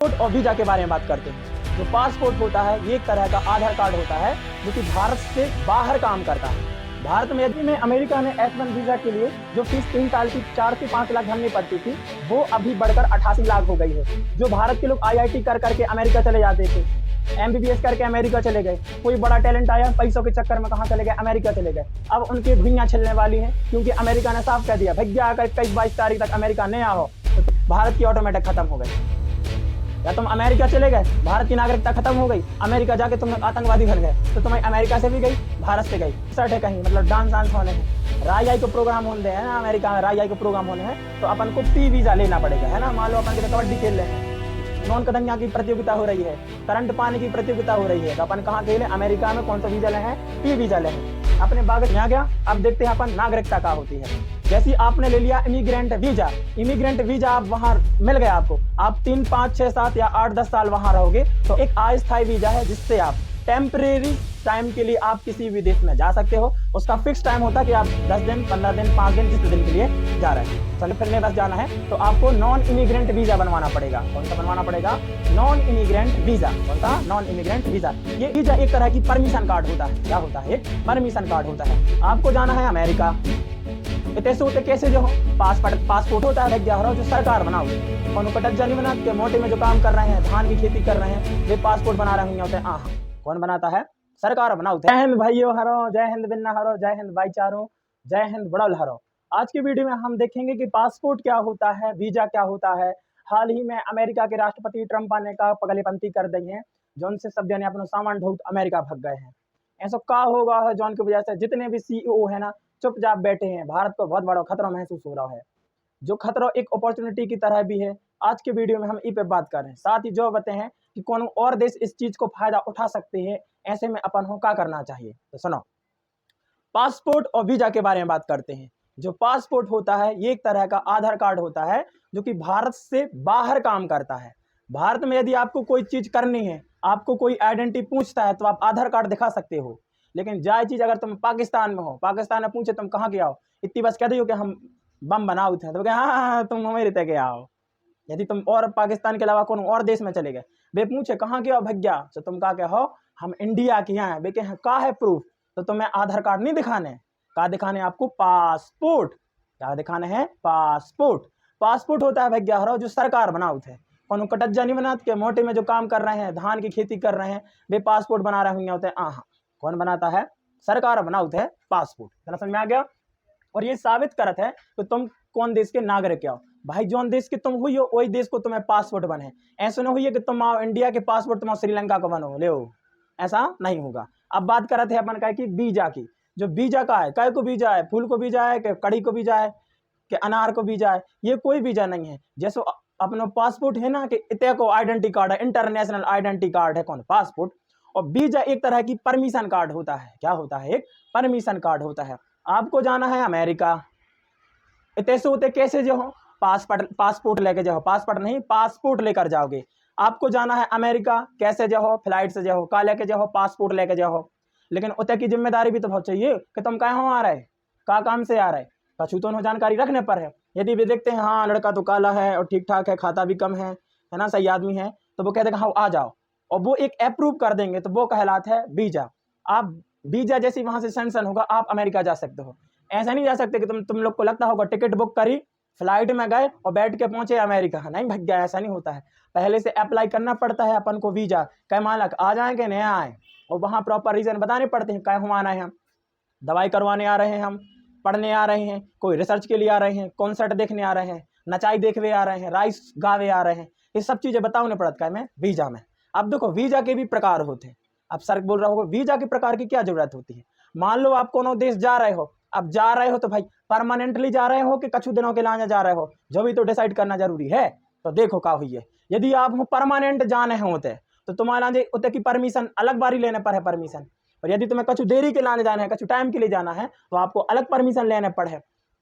Passport और visa के बारे में बात करते हैं। जो पासपोर्ट होता है ये एक तरह का आधार कार्ड होता है जो कि भारत से बाहर काम करता है। भारत में यदि में अमेरिका में H1 वीजा के लिए जो फीस 3 साल की 4 से 5 लाख भरनी पड़ती थी वो अभी बढ़कर 88 लाख हो गई है। जो भारत के लोग IIT कर करके अमेरिका चले जाते थे, MBBS करके अमेरिका चले गए, कोई बड़ा टैलेंट आया पैसों के चक्कर में कहाँ चले गए, अमेरिका चले गए। अब उनकी भुइयां छिलने वाली हैं क्योंकि अमेरिका ने साफ कह दिया भैया अगर 21-22 तारीख तक अमेरिका नहीं आओ तो भारत की ऑटोमेटिक खत्म हो गई। या तुम अमेरिका चले गए, भारत की नागरिकता खत्म हो गई, अमेरिका जाके तुम आतंकवादी बन गए तो तुम्हें अमेरिका से भी गई, भारत से गई। सट है कहीं मतलब डांस वांस होने हैं, राई को प्रोग्राम होने हैं ना, अमेरिका में राई को प्रोग्राम होने हैं तो अपन को P वीजा लेना पड़ेगा, है ना। मान लो अपन कबड्डी खेल रहे हैं, नॉन कदंगा की प्रतियोगिता हो रही है, करंट पाने की प्रतियोगिता हो रही है तो अपन कहाँ खेले, अमेरिका में। कौन सा वीजा ले, P वीजा ले। अपने बाग में आ गया। अब देखते हैं अपन नागरिकता क्या होती है। जैसे आपने ले लिया इमिग्रेंट वीजा आप वहां मिल गया आपको, आप 3, 5, 6, 7 या 8, 10 साल वहां रहोगे तो एक अस्थायी वीजा है जिससे आप टेम्परेरी टाइम के लिए आप किसी भी देश में जा सकते हो। उसका फिक्स टाइम होता है कि आप 10 दिन, 15 दिन, 5 दिन, जिस दिन के लिए जा रहे हैं। चलो फिर में बस जाना है तो आपको नॉन इमिग्रेंट वीजा बनवाना पड़ेगा। कौन सा बनवाना पड़ेगा? Non immigrant visa. कौन सा? Non immigrant visa. ये वीजा एक तरह की परमिशन कार्ड होता है। क्या होता है? एक परमिशन कार्ड होता है। आपको जाना है अमेरिका, होते कैसे जो पासपोर्ट होता है जो सरकार बनाओ, कटक जानी बना के मोटे में जो काम कर रहे हैं, धान की खेती कर रहे हैं, वे पासपोर्ट बना रहे होते हैं। कौन बनाता है? सरकार बनाओ। जय हिंद भाइयों हरो, जय हिंद बिन्ना हरो, जय हिंद भाईचारों, जय हिंद बड़ौल हरो। आज की वीडियो में हम देखेंगे कि पासपोर्ट क्या होता है, वीजा क्या होता है। हाल ही में अमेरिका के राष्ट्रपति ट्रंप ने का पगलेपंथी कर दी है, जो उनसे सब जने अपना सामान ढोक अमेरिका भाग गए हैं। ऐसा क्या होगा है जो उनकी वजह से जितने भी CEO है ना चुपचाप बैठे हैं। भारत को बहुत बड़ा खतरा महसूस हो रहा है, जो खतरा एक अपॉर्चुनिटी की तरह भी है। आज के वीडियो में हम इस पे बात कर रहे हैं, साथ ही जो बताते हैं कि कौन और देश इस चीज को फायदा उठा सकते हैं। ऐसे में अपन को क्या करना चाहिए तो सुनो। पासपोर्ट और वीजा के बारे में बात करते हैं। जो पासपोर्ट होता है ये एक तरह का आधार कार्ड होता है जो कि भारत से बाहर काम करता है। भारत में यदि आपको कोई चीज करनी है, आपको कोई आइडेंटिटी पूछता है तो आप आधार कार्ड दिखा सकते हो। लेकिन जाए चीज अगर तुम पाकिस्तान में हो, पाकिस्तान में पूछे तुम कहाँ के आओ, इतनी बस कह दो कि हम बम बनाओ थे तो हाँ तुम हमें के आओ। यदि तुम और पाकिस्तान के अलावा कौन और देश में चले गए, वे पूछे कहाँ के हो भैया, तो तुम कहा के हो हम इंडिया के यहाँ वे कहे का है प्रूफ, तो तुम्हें आधार कार्ड नहीं दिखाने, का दिखाने आपको पासपोर्ट। क्या दिखाने हैं? पासपोर्ट। पासपोर्ट होता है भैया हरो जो सरकार बनाओ थे, कौन कटज्जा नहीं बनाते के मोटे में जो काम कर रहे हैं, धान की खेती कर रहे हैं, वे पासपोर्ट बना रहे होंगे होते हैं। कौन बनाता है? सरकार बनाओ थे पासपोर्ट। समझ में आ गया। और ये साबित करत है कि तुम कौन देश के नागरिक हो। भाई जौन देश के तुम हुई हो वही देश को तुम्हें पासपोर्ट बने। ऐसा नहीं हुई है कि तुम आओ इंडिया के पासपोर्ट तुम श्रीलंका को बनो ले, ऐसा नहीं होगा। अब बात कर रहे थे अपन का कि वीजा की। जो वीजा का है, काय को वीजा है, फूल को वीजा है कि कड़ी को वीजा है कि अनार को वीजा है, ये कोई वीजा नहीं है। जैसे अपना पासपोर्ट है ना कि इतने को आइडेंटिटी कार्ड है, इंटरनेशनल आइडेंटिटी कार्ड है कौन पासपोर्ट। और वीजा एक तरह की परमिशन कार्ड होता है। क्या होता है? एक परमिशन कार्ड होता है। आपको जाना है अमेरिका, इतने होते कैसे जो हो पासपोर्ट लेके जाओ, पासपोर्ट नहीं पासपोर्ट लेकर जाओगे। आपको जाना है अमेरिका, कैसे जाओ? फ्लाइट से जाओ, का लेके जाओ? पासपोर्ट लेके जाओ। लेकिन उतने की जिम्मेदारी भी तो बहुत चाहिए कि तुम कहाँ हो आ रहे, का काम से आ रहे, कछु तो जानकारी रखने पर है। यदि वे देखते हैं हाँ लड़का तो काला है और ठीक ठाक है, खाता भी कम है ना, सही आदमी है, तो वो कहते हैं हाँ आ जाओ, और वो एक अप्रूव कर देंगे तो वो कहलाता है वीजा। आप वीजा जैसे वहां से सेंक्शन होगा आप अमेरिका जा सकते हो। ऐसा नहीं जा सकते कि तुम लोग को लगता होगा टिकट बुक करी, फ्लाइट में गए और बैठ के पहुंचे अमेरिका। नहीं भैया ऐसा नहीं होता है, पहले से अप्लाई करना पड़ता है अपन को वीजा। कई मालक आ जाए कि नहीं आए, और वहाँ प्रॉपर रीजन बताने पड़ते हैं। कहीं आना है, हम दवाई करवाने आ रहे हैं, हम पढ़ने आ रहे हैं, कोई रिसर्च के लिए आ रहे हैं, कॉन्सर्ट देखने आ रहे हैं, नचाई देखने आ रहे हैं, राइस गावे आ रहे हैं, ये सब चीजें बताने पड़ता है वीजा में। अब देखो वीजा के भी प्रकार होते हैं। अब सर बोल रहा होगा वीजा के प्रकार की क्या जरूरत होती है। मान लो आप कोनो देश जा रहे हो, अब जा रहे हो तो भाई परमानेंटली जा रहे हो कि कुछ दिनों के लिए जा रहे हो, जो भी तो डिसाइड करना जरूरी है। तो देखो क्या हुई है, यदि आप परमानेंट जाने होते तो तुम्हारा उतने की परमिशन अलग बारी लेने पर है परमिशन। और यदि तुम्हें कुछ देरी के लाने जाना है, कुछ टाइम के लिए जाना है, तो आपको अलग परमिशन लेने पड़े,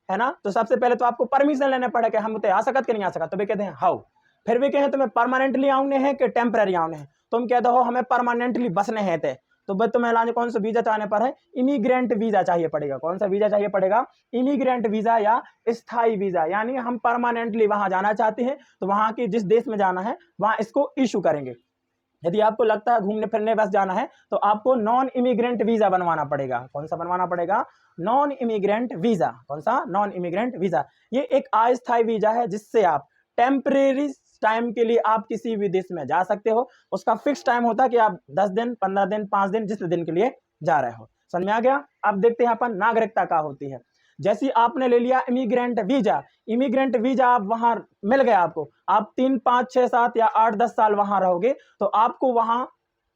है ना। तो सबसे पहले तो आपको परमिशन लेने पड़े कि हम उतने आ सकत कि नहीं आ सकत। तो वे कहते हैं हाउ, फिर भी कहें तुम्हें परमानेंटली आउने हैं कि टेम्पररी आउने हैं। तुम कहते हो हमें परमानेंटली बसने हैं थे, तो बस तुम्हें लाने कौन सा वीजा चाहने पर है, इमिग्रेंट वीजा चाहिए पड़ेगा। कौन सा वीजा चाहिए पड़ेगा, इमिग्रेंट वीजा या स्थायी वीजा, यानी हम परमानेंटली वहां जाना चाहते हैं तो वहां के जिस देश में जाना है वहां इसको इशू करेंगे। यदि आपको लगता है घूमने फिरने बस जाना है तो आपको नॉन इमिग्रेंट वीजा बनवाना पड़ेगा। कौन सा बनवाना पड़ेगा, नॉन इमिग्रेंट वीजा। कौन सा, नॉन इमिग्रेंट वीजा। ये एक अस्थायी वीजा है जिससे आप टेम्परेरी टाइम के लिए आप किसी भी देश में जा सकते हो। उसका फिक्स टाइम होता है कि आप 10 दिन, 15 दिन, 5 दिन, जिस दिन के लिए जा रहे हो। समझ में आ गया। अब देखते हैं अपन नागरिकता क्या होती है। जैसे आपने ले लिया इमिग्रेंट वीजा, इमिग्रेंट वीजा आप वहां मिल गया आपको, आप 3, 5, 6, 7 या 8, 10 साल वहां रहोगे तो आपको वहां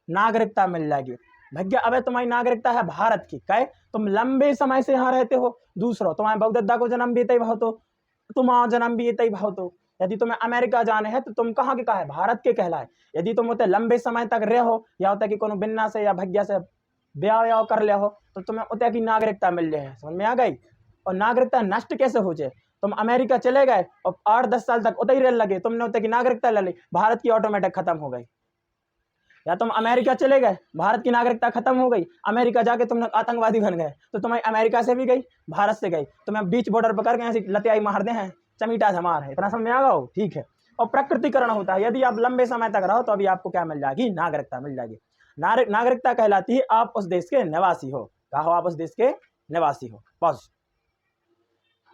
नागरिकता मिल जाएगी। भैया अबे तुम्हारी नागरिकता है भारत की, कहे तुम लंबे समय से यहाँ रहते हो, दूसरा तुम्हारे बहुदद्दा को जन्म भी तय भाव, तो तुम्हारा जन्म भी तय भाव, तो यदि तुम्हें अमेरिका जाने हैं तो तुम कहाँ के कहा, भारत के कहलाए। यदि तुम उतने लंबे समय तक रहे हो या होता कि कोनो बिन्ना से या भैया से ब्याह कर ले हो तो तुम्हें उतने की नागरिकता मिल जाए। समझ में आ गई। और नागरिकता नष्ट कैसे हो जाए, तुम अमेरिका चले गए और 8-10 साल तक उतर ही रह लगे, तुमने उतने की नागरिकता ले ली, भारत की ऑटोमेटिक खत्म हो गई। या तुम अमेरिका चले गए, भारत की नागरिकता खत्म हो गई, अमेरिका जाके तुम आतंकवादी बन गए तो तुम्हारी अमेरिका से भी गई, भारत से गई, तुम्हें बीच बॉर्डर पकड़ के ऐसी लतियाई मार दे हैं, चमीटा धमार है। इतना समझ में आ गया, ठीक है। और प्रकृतिकरण होता है, यदि आप लंबे समय तक रहो तो अभी आपको क्या मिल जाएगी, नागरिकता मिल जाएगी। नागरिकता कहलाती है आप उस देश के निवासी हो। क्या हो, आप उस देश के निवासी हो। बस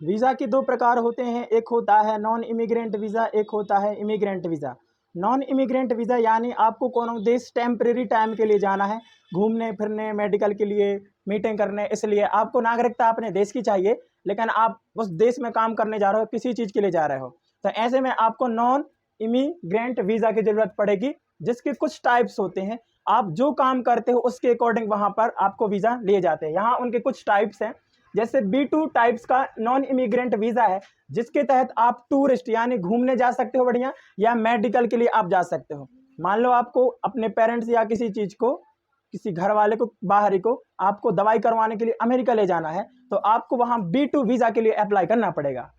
वीजा के 2 प्रकार होते हैं, एक होता है नॉन इमिग्रेंट वीजा, एक होता है immigrant visa. Non immigrant visa यानी आपको कोनो देश टेम्परेरी टाइम के लिए जाना है, घूमने फिरने, मेडिकल के लिए, मीटिंग करने, इसलिए आपको नागरिकता अपने देश की चाहिए, लेकिन आप उस देश में काम करने जा रहे हो, किसी चीज़ के लिए जा रहे हो, तो ऐसे में आपको नॉन इमिग्रेंट वीजा की जरूरत पड़ेगी, जिसके कुछ टाइप्स होते हैं। आप जो काम करते हो उसके अकॉर्डिंग वहां पर आपको वीजा लिए जाते हैं। यहाँ उनके कुछ टाइप्स हैं, जैसे B2 टाइप्स का नॉन इमिग्रेंट वीजा है, जिसके तहत आप टूरिस्ट यानी घूमने जा सकते हो बढ़िया, या मेडिकल के लिए आप जा सकते हो। मान लो आपको अपने पेरेंट्स या किसी चीज को, किसी घर वाले को, बाहरी को, आपको दवाई करवाने के लिए अमेरिका ले जाना है तो आपको वहां B2 वीजा के लिए अप्लाई करना पड़ेगा।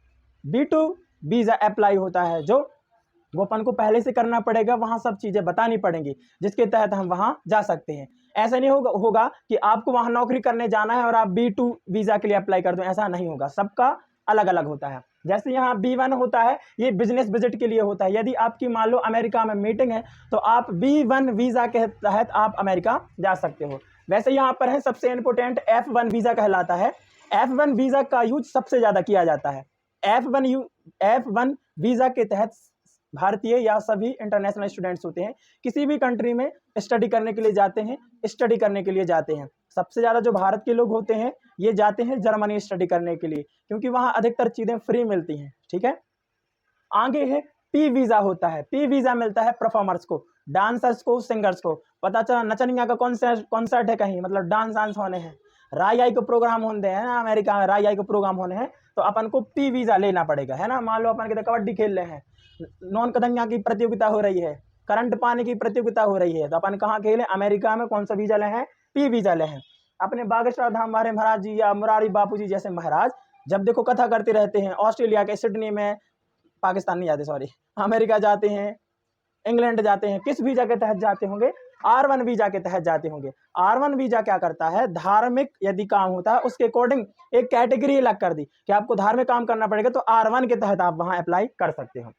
B2 वीजा अप्लाई होता है जो वो अपन को पहले से करना पड़ेगा, वहां सब चीजें बतानी पड़ेंगी जिसके तहत हम वहां जा सकते हैं। ऐसा नहीं होगा कि आपको वहां नौकरी करने जाना है और आप B2 वीजा के लिए अप्लाई कर दो, ऐसा नहीं होगा, सबका अलग अलग होता है। जैसे यहाँ B1 होता है, ये बिजनेस विजिट के लिए होता है। यदि आपकी मान लो अमेरिका में मीटिंग है तो आप B1 वीजा के तहत आप अमेरिका जा सकते हो। वैसे यहाँ पर है सबसे इंपोर्टेंट F1 वीजा कहलाता है। F1 वीजा का यूज सबसे ज्यादा किया जाता है। F1 वीजा के तहत भारतीय या सभी इंटरनेशनल स्टूडेंट्स होते हैं, किसी भी कंट्री में स्टडी करने के लिए जाते हैं, सबसे ज़्यादा जो भारत के लोग होते हैं ये जाते हैं जर्मनी स्टडी करने के लिए, क्योंकि वहाँ अधिकतर चीज़ें फ्री मिलती हैं। ठीक है, आगे है P वीज़ा होता है। P वीज़ा मिलता है परफॉर्मर्स को, डांसर्स को, सिंगर्स को। पता चला नचनिया का कॉन्सर्ट है कहीं, मतलब डांस होने हैं, राई को प्रोग्राम होने हैं ना, अमेरिका में राई को प्रोग्राम होने हैं, तो अपन को P वीज़ा लेना पड़ेगा, है ना। मान लो अपन के कबड्डी खेल रहे हैं, नॉन कदंगा की प्रतियोगिता हो रही है, करंट पानी की प्रतियोगिता हो रही है, तो अपन कहाँ खेले, अमेरिका में। कौन सा वीजा ले हैं, P वीजा ले हैं। अपने बागेश्वर धाम हमारे महाराज जी या मुरारी बापू जी जैसे महाराज जब देखो कथा करते रहते हैं, ऑस्ट्रेलिया के सिडनी में, पाकिस्तान नहीं जाते, सॉरी, अमेरिका जाते हैं, इंग्लैंड जाते हैं, किस वीजा के तहत जाते होंगे, R1 वीजा के तहत जाते होंगे। R1 वीजा क्या करता है, धार्मिक यदि काम होता है उसके अकॉर्डिंग एक कैटेगरी अलग कर दी कि आपको धार्मिक काम करना पड़ेगा, तो R1 के तहत आप वहां अप्लाई कर सकते हो।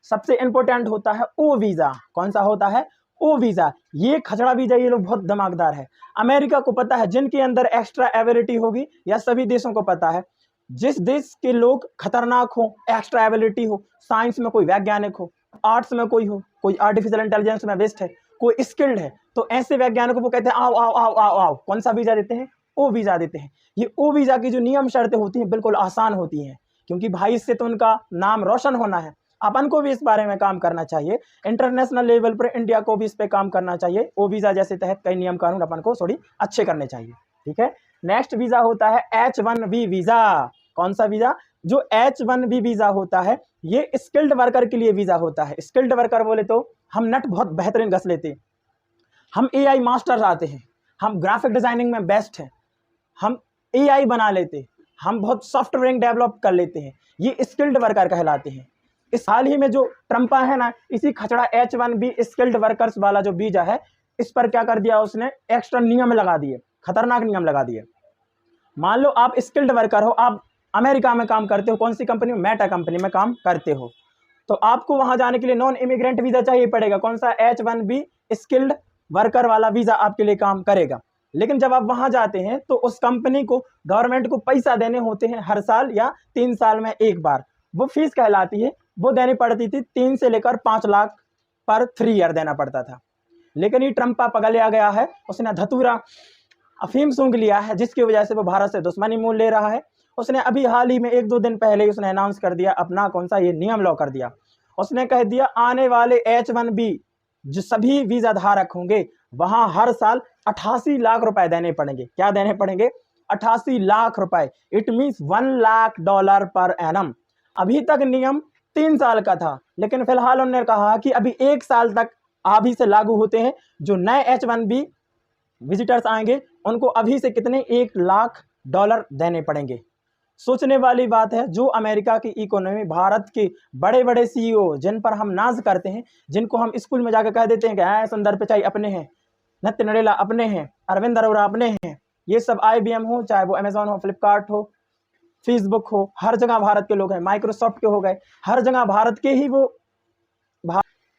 सबसे इंपॉर्टेंट होता है O वीजा। कौन सा होता है, O वीजा। ये खचड़ा वीजा, ये लोग बहुत दिमागदार है। अमेरिका को पता है जिनके अंदर एक्स्ट्रा एबिलिटी होगी, या सभी देशों को पता है जिस देश के लोग खतरनाक हो, एक्स्ट्रा एबिलिटी हो, साइंस में कोई वैज्ञानिक हो, आर्ट्स में कोई हो, कोई आर्टिफिशियल इंटेलिजेंस में बेस्ट है, कोई स्किल्ड है, तो ऐसे वैज्ञानिकों को कहते हैं आओ आओ आओ आओ आओ। कौन सा वीजा देते हैं, O वीजा देते हैं। ये O वीजा की जो नियम शर्तें होती हैं बिल्कुल आसान होती हैं, क्योंकि भाई इससे तो उनका नाम रोशन होना है। अपन को भी इस बारे में काम करना चाहिए, इंटरनेशनल लेवल पर इंडिया को भी इस पे काम करना चाहिए। O वीजा जैसे तहत कई नियम कानून अपन को थोड़ी अच्छे करने चाहिए। ठीक है, नेक्स्ट वीजा होता है H1B वीजा। कौन सा वीजा, जो H1B वीजा होता है ये स्किल्ड वर्कर के लिए वीजा होता है। स्किल्ड वर्कर बोले तो हम नट बहुत बेहतरीन घस लेते, हम AI मास्टर्स आते हैं, हम ग्राफिक डिजाइनिंग में बेस्ट हैं, हम AI बना लेते, हम बहुत सॉफ्टवेयर डेवलप कर लेते हैं, ये स्किल्ड वर्कर कहलाते हैं। इस हाल ही में जो ट्रम्पा है ना, इसी खचड़ा H1B स्किल्ड वर्कर्स वाला जो वीजा है, इस पर क्या कर दिया उसने, एक्स्ट्रा नियम लगा दिए, खतरनाक नियम लगा दिए। मान लो आप स्किल्ड वर्कर हो, आप अमेरिका में काम करते हो, कौन सी कंपनी में, मेटा कंपनी में काम करते हो, तो आपको वहां जाने के लिए नॉन इमिग्रेंट वीजा चाहिए पड़ेगा। कौन सा, H1B स्किल्ड वर्कर वाला वीजा आपके लिए काम करेगा। लेकिन जब आप वहां जाते हैं तो उस कंपनी को, गवर्नमेंट को पैसा देने होते हैं हर साल या 3 साल में एक बार, वो फीस कहलाती है, वो देनी पड़ती थी 3 से लेकर 5 लाख पर 3 ईयर देना पड़ता था। लेकिन ये ट्रंपा पगलिया गया है, उसने धतूरा अफीम सूंघ लिया है, जिसकी वजह से वो भारत से दुश्मनी मोल ले रहा है। उसने अभी हाल ही में 1-2 दिन पहले ही उसने अनाउंस कर दिया अपना कौन सा, ये नियम लॉ कर दिया। उसने कह दिया आने वाले H1B जो सभी वीजा धारक होंगे वहां हर साल 88 लाख रुपए देने पड़ेंगे। क्या देने पड़ेंगे, 88 लाख रुपए, it means $1 lakh per annum. अभी तक नियम 3 साल का था, लेकिन फिलहाल उन्होंने कहा कि अभी 1 साल तक अभी से लागू होते हैं। जो नए H1B विजिटर्स आएंगे उनको अभी से कितने, $1 लाख देने पड़ेंगे। सोचने वाली बात है। जो अमेरिका की इकोनॉमी, भारत के बड़े बड़े CEO जिन पर हम नाज करते हैं, जिनको हम स्कूल में जाकर कह देते हैं कि सुंदर पिचाई अपने हैं, नित्य नरेला अपने हैं, अरविंद अरोड़ा अपने हैं, ये सब IBM हो, चाहे वो अमेजॉन हो, फ्लिपकार्ट हो, फेसबुक हो, हर जगह भारत के लोग हैं, माइक्रोसॉफ्ट के हो गए, हर जगह भारत के ही वो।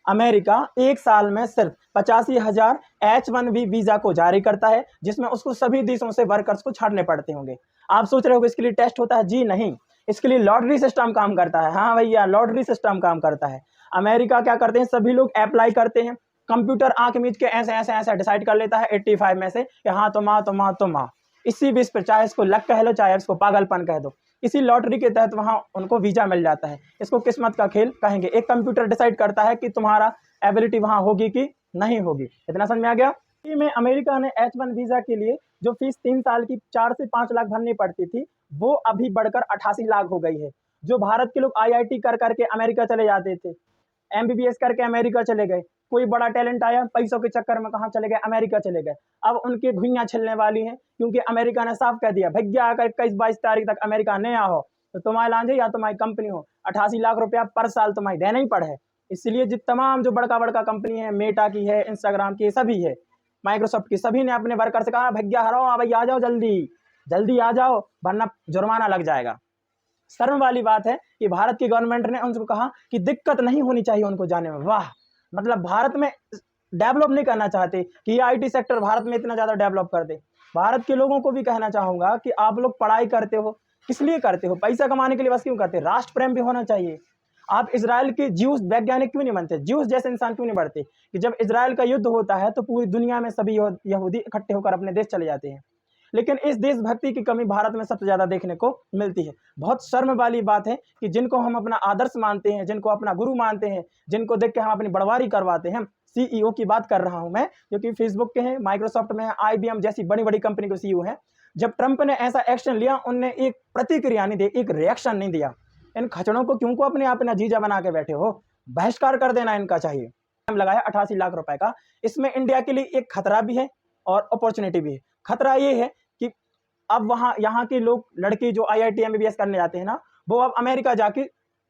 अमेरिका 1 साल में सिर्फ 85,000 H1B वीजा को जारी करता है, जिसमें उसको सभी देशों से वर्कर्स को छाड़ने पड़ते होंगे। आप सोच रहे हो कि इसके लिए टेस्ट होता है? जी नहीं, इसके लिए लॉटरी सिस्टम काम करता है। हाँ भैया, लॉटरी सिस्टम काम करता है। अमेरिका क्या करते हैं, सभी लोग अप्लाई करते हैं, कंप्यूटर आंख मीच के ऐसे ऐसे ऐसे डिसाइड कर लेता है 85 में से कि हाँ तुम आ, तुम आ, तुम आ। इसी बेस पर, चाहे इसको लक कह लो, चाहे इसको पागलपन कह दो, इसी लॉटरी के तहत वहां उनको वीजा मिल जाता है। इसको किस्मत का खेल कहेंगे। एक कंप्यूटर डिसाइड करता है कि तुम्हारा एबिलिटी वहां होगी कि नहीं होगी। इतना समझ में आ गया। में अमेरिका ने H1 वीजा के लिए जो फीस 3 साल की 4 से 5 लाख भरनी पड़ती थी, वो अभी बढ़कर 88 लाख हो गई है। जो भारत के लोग IIT कर करके अमेरिका चले जाते थे, MBBS करके अमेरिका चले गए, कोई बड़ा टैलेंट आया, पैसों के चक्कर में कहाँ चले गए, अमेरिका चले गए। अब उनकी भुइयां छिलने वाली हैं, क्योंकि अमेरिका ने साफ कह दिया, भैया अगर 21-22 तारीख तक अमेरिका नहीं आओ तो तुम्हारे लांझे या तुम्हारी कंपनी हो 88 लाख रुपया पर साल तुम्हारी देना ही पड़े। इसलिए जो तमाम जो बड़का बड़का कंपनी है, मेटा की है, इंस्टाग्राम की, सभी है, माइक्रोसॉफ्ट की, सभी ने अपने वर्कर से कहा भैया हराओ, भाई आ जाओ, जल्दी जल्दी आ जाओ, वरना जुर्माना लग जाएगा। शर्म वाली बात है कि भारत की गवर्नमेंट ने उनको कहा कि दिक्कत नहीं होनी चाहिए उनको जाने में। वाह, मतलब भारत में डेवलप नहीं करना चाहते कि ये IT सेक्टर भारत में इतना ज्यादा डेवलप कर दे। भारत के लोगों को भी कहना चाहूंगा कि आप लोग पढ़ाई करते हो, किस लिए करते हो? पैसा कमाने के लिए बस क्यों करते? राष्ट्र प्रेम भी होना चाहिए। आप इजराइल के ज्यूस वैज्ञानिक क्यों नहीं बनते? ज्यूस जैसे इंसान क्यों नहीं बढ़ते? कि जब इजराइल का युद्ध होता है तो पूरी दुनिया में सभी यहूदी इकट्ठे होकर अपने देश चले जाते हैं। लेकिन इस देशभक्ति की कमी भारत में सबसे ज्यादा देखने को मिलती है। बहुत शर्म वाली बात है कि जिनको हम अपना आदर्श मानते हैं, जिनको अपना गुरु मानते हैं, जिनको देख के हम अपनी बड़वारी करवाते हैं, CEO की बात कर रहा हूं मैं, जो कि फेसबुक के हैं, माइक्रोसॉफ्ट में है, IBM जैसी बड़ी बड़ी कंपनी के CEO हैं। जब ट्रंप ने ऐसा एक्शन लिया, उनने एक प्रतिक्रिया नहीं दी, एक रिएक्शन नहीं दिया। इन खचड़ों को क्यों को अपना जीजा बना के बैठे हो? बहिष्कार कर देना इनका चाहिए। लगाया 88 लाख रुपए का। इसमें इंडिया के लिए एक खतरा भी है और अपॉर्चुनिटी भी है। खतरा ये है कि अब यहाँ के लोग, लड़के जो IIT MBBS करने जाते हैं ना, वो अब अमेरिका जाके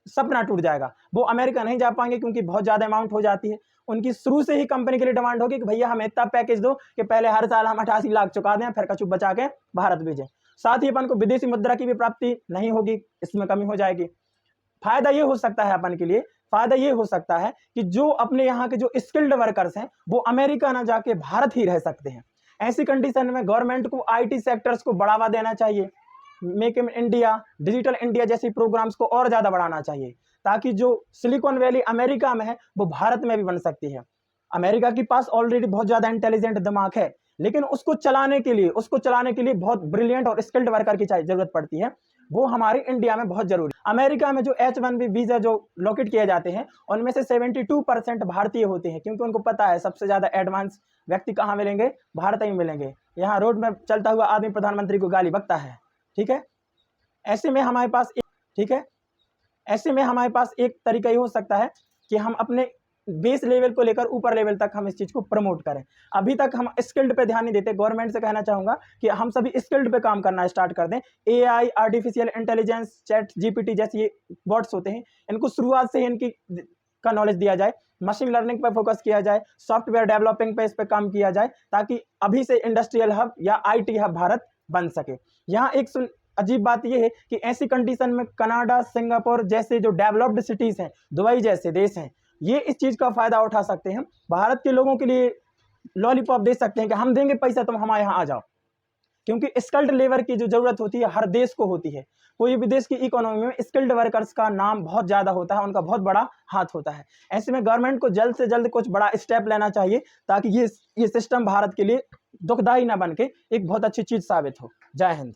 सपना टूट जाएगा। वो अमेरिका नहीं जा पाएंगे क्योंकि बहुत ज्यादा अमाउंट हो जाती है। उनकी शुरू से ही कंपनी के लिए डिमांड होगी कि भैया हमें इतना पैकेज दो कि पहले हर साल हम 88 लाख चुका दें, फिर कचू बचा के भारत भेजें। साथ ही अपन को विदेशी मुद्रा की भी प्राप्ति नहीं होगी, इसमें कमी हो जाएगी। फायदा ये हो सकता है अपन के लिए, फायदा ये हो सकता है कि जो अपने यहाँ के जो स्किल्ड वर्कर्स हैं वो अमेरिका ना जाके भारत ही रह सकते हैं। ऐसी कंडीशन में गवर्नमेंट को IT सेक्टर्स को बढ़ावा देना चाहिए। Make in India, digital India जैसी प्रोग्राम्स को और ज्यादा बढ़ाना चाहिए, ताकि जो सिलिकॉन वैली अमेरिका में है वो भारत में भी बन सकती है। अमेरिका के पास ऑलरेडी बहुत ज्यादा इंटेलिजेंट दिमाग है, लेकिन उसको चलाने के लिए बहुत ब्रिलियंट और स्किल्ड वर्कर की जरूरत पड़ती है। वो हमारे इंडिया में बहुत जरूरी है। अमेरिका में जो H1B वीजा जो लोकेट किए जाते हैं, उनमें से 72% भारतीय होते हैं, क्योंकि उनको पता है सबसे ज्यादा एडवांस व्यक्ति कहाँ मिलेंगे, भारत ही मिलेंगे। यहाँ रोड में चलता हुआ आदमी प्रधानमंत्री को गाली बकता है, ठीक है। ऐसे में हमारे पास एक तरीका ये हो सकता है कि हम अपने बेस लेवल को लेकर ऊपर लेवल तक हम इस चीज को प्रमोट करें। अभी तक हम स्किल्ड पे ध्यान नहीं देते। गवर्नमेंट से कहना चाहूंगा कि हम सभी स्किल्ड पे काम करना स्टार्ट कर दें। AI, artificial intelligence, chat GPT जैसे ये वर्ड्स होते हैं, इनको शुरुआत से ही इनकी का नॉलेज दिया जाए, मशीन लर्निंग पर फोकस किया जाए, सॉफ्टवेयर डेवलपिंग पे इस पे काम किया जाए, ताकि अभी से इंडस्ट्रियल हब या IT हब भारत बन सके। यहाँ एक अजीब बात यह है कि ऐसी कंडीशन में कनाडा, सिंगापुर जैसे जो डेवलप्ड सिटीज हैं, दुबई जैसे देश हैं, ये इस चीज का फायदा उठा सकते हैं, भारत के लोगों के लिए लॉलीपॉप दे सकते हैं कि हम देंगे पैसा, तुम हमारे यहाँ आ जाओ। क्योंकि स्किल्ड लेबर की जो जरूरत होती है हर देश को होती है, कोई भी देश की इकोनॉमी में स्किल्ड वर्कर्स का नाम बहुत ज्यादा होता है, उनका बहुत बड़ा हाथ होता है। ऐसे में गवर्नमेंट को जल्द से जल्द कुछ बड़ा स्टेप लेना चाहिए, ताकि ये सिस्टम भारत के लिए दुखदाई ना बन के एक बहुत अच्छी चीज साबित हो। जय हिंद।